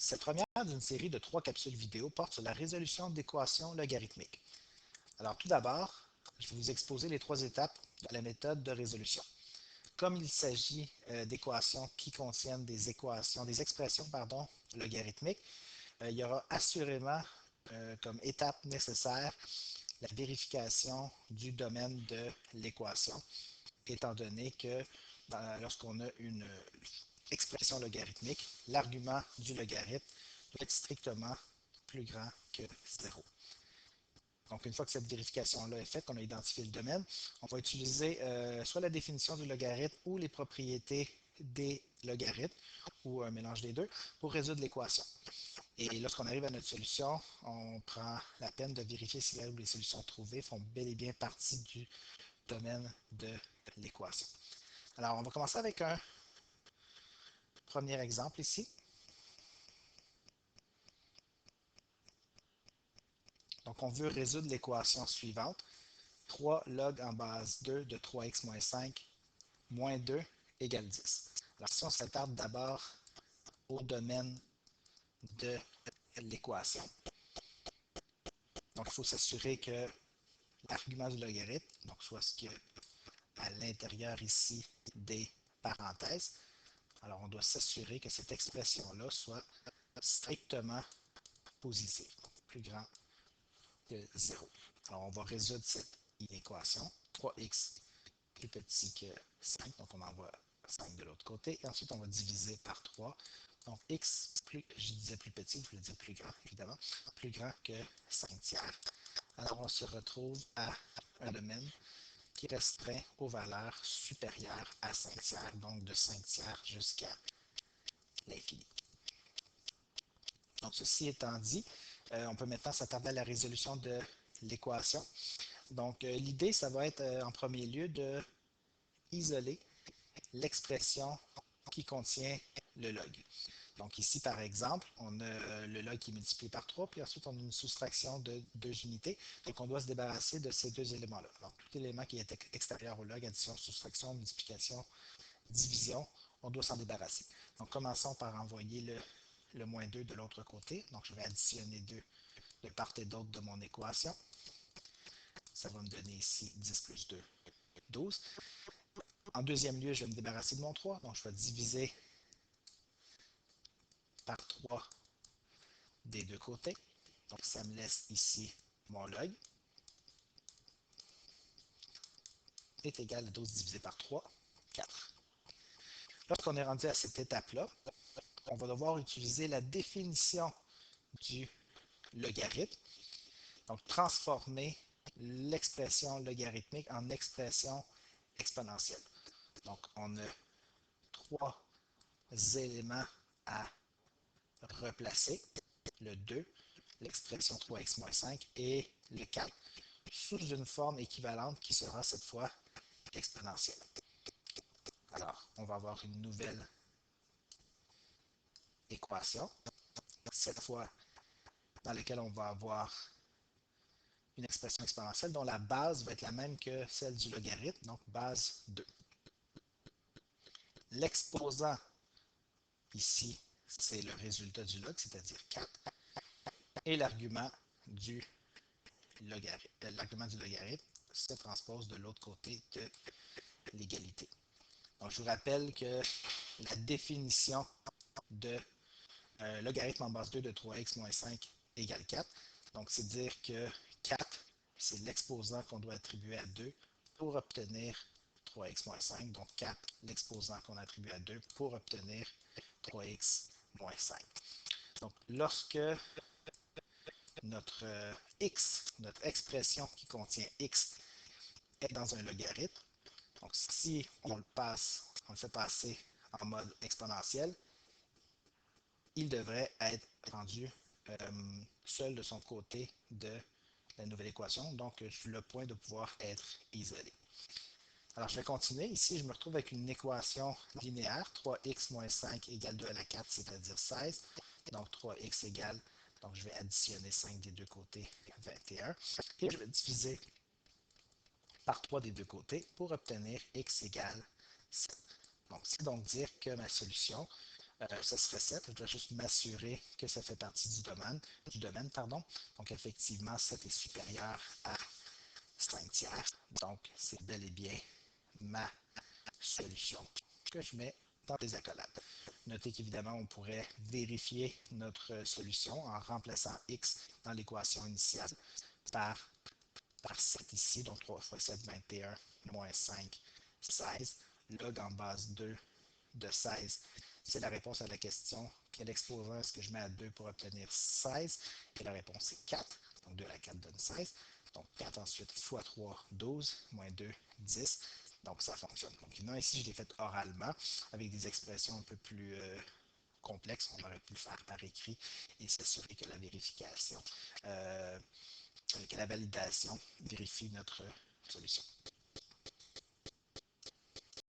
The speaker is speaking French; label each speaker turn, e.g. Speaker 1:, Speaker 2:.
Speaker 1: Cette première d'une série de 3 capsules vidéo porte sur la résolution d'équations logarithmiques. Alors tout d'abord, je vais vous exposer les 3 étapes de la méthode de résolution. Comme il s'agit d'équations qui contiennent des expressions logarithmiques, il y aura assurément comme étape nécessaire la vérification du domaine de l'équation, étant donné que lorsqu'on a une expression logarithmique, l'argument du logarithme doit être strictement plus grand que 0. Donc, une fois que cette vérification-là est faite, qu'on a identifié le domaine, on va utiliser soit la définition du logarithme ou les propriétés des logarithmes, ou un mélange des deux, pour résoudre l'équation. Et lorsqu'on arrive à notre solution, on prend la peine de vérifier si les solutions trouvées font bel et bien partie du domaine de l'équation. Alors, on va commencer avec un premier exemple ici. Donc, on veut résoudre l'équation suivante. 3 log en base 2 de 3x moins 5 moins 2 égale 10. Alors, si on s'attarde d'abord au domaine de l'équation. Donc, il faut s'assurer que l'argument du logarithme, donc soit ce qu'il y a à l'intérieur ici des parenthèses, alors on doit s'assurer que cette expression-là soit strictement positive, plus grand que 0. Alors, on va résoudre cette équation. 3x plus petit que 5, donc on envoie 5 de l'autre côté, et ensuite on va diviser par 3. Donc x, je disais plus petit, je voulais dire plus grand, évidemment, plus grand que 5 tiers. Alors on se retrouve à un domaine qui restreint aux valeurs supérieures à 5 tiers, donc de 5 tiers jusqu'à l'infini. Donc ceci étant dit, on peut maintenant s'attarder à la résolution de l'équation. Donc l'idée, ça va être en premier lieu de isoler l'expression qui contient le log. Donc ici, par exemple, on a le log qui est multiplié par 3, puis ensuite on a une soustraction de 2 unités. Donc on doit se débarrasser de ces deux éléments-là. Alors tout élément qui est extérieur au log, addition, soustraction, multiplication, division, on doit s'en débarrasser. Donc commençons par envoyer le moins 2 de l'autre côté. Donc je vais additionner 2 de part et d'autre de mon équation. Ça va me donner ici 10 plus 2, 12. En deuxième lieu, je vais me débarrasser de mon 3. Donc je vais diviser par 3 des deux côtés. Donc ça me laisse ici mon log est égal à 12 divisé par 3, 4. Lorsqu'on est rendu à cette étape-là, on va devoir utiliser la définition du logarithme. Donc transformer l'expression logarithmique en expression exponentielle. Donc on a 3 éléments à replacer, le 2, l'expression 3x moins 5 et le 4, sous une forme équivalente qui sera cette fois exponentielle. Alors, on va avoir une nouvelle équation, cette fois dans laquelle on va avoir une expression exponentielle dont la base va être la même que celle du logarithme, donc base 2. L'exposant ici, c'est le résultat du log, c'est-à-dire 4, et l'argument du logarithme se transpose de l'autre côté de l'égalité. Donc, je vous rappelle que la définition de logarithme en base 2 de 3x moins 5 égale 4. Donc, c'est dire que 4, c'est l'exposant qu'on doit attribuer à 2 pour obtenir 3x moins 5. Donc, 4, l'exposant qu'on attribue à 2 pour obtenir 3x moins 5. Donc, lorsque notre x, notre expression qui contient x, est dans un logarithme, donc si on le fait passer en mode exponentiel, il devrait être rendu seul de son côté de la nouvelle équation, donc sur le point de pouvoir être isolé. Alors, je vais continuer. Ici, je me retrouve avec une équation linéaire, 3x moins 5 égale 2 à la 4, c'est-à-dire 16. Donc, 3x égale, donc je vais additionner 5 des deux côtés, 21. Et je vais diviser par 3 des deux côtés pour obtenir x égale 7. Donc, c'est donc dire que ma solution ça serait 7. Je dois juste m'assurer que ça fait partie du domaine, pardon. Donc, effectivement, 7 est supérieur à 5 tiers. Donc, c'est bel et bien ma solution que je mets dans les accolades. Notez qu'évidemment, on pourrait vérifier notre solution en remplaçant x dans l'équation initiale par, 7 ici, donc 3 fois 7, 21, moins 5, 16. Log en base 2 de 16, c'est la réponse à la question quel exposant est-ce que je mets à 2 pour obtenir 16? Et la réponse est 4. Donc 2 à la 4 donne 16. Donc 4 ensuite fois 3, 12, moins 2, 10. Donc ça fonctionne. Donc évidemment, ici, je l'ai fait oralement avec des expressions un peu plus complexes. On aurait pu le faire par écrit et s'assurer que la vérification, que la validation vérifie notre solution.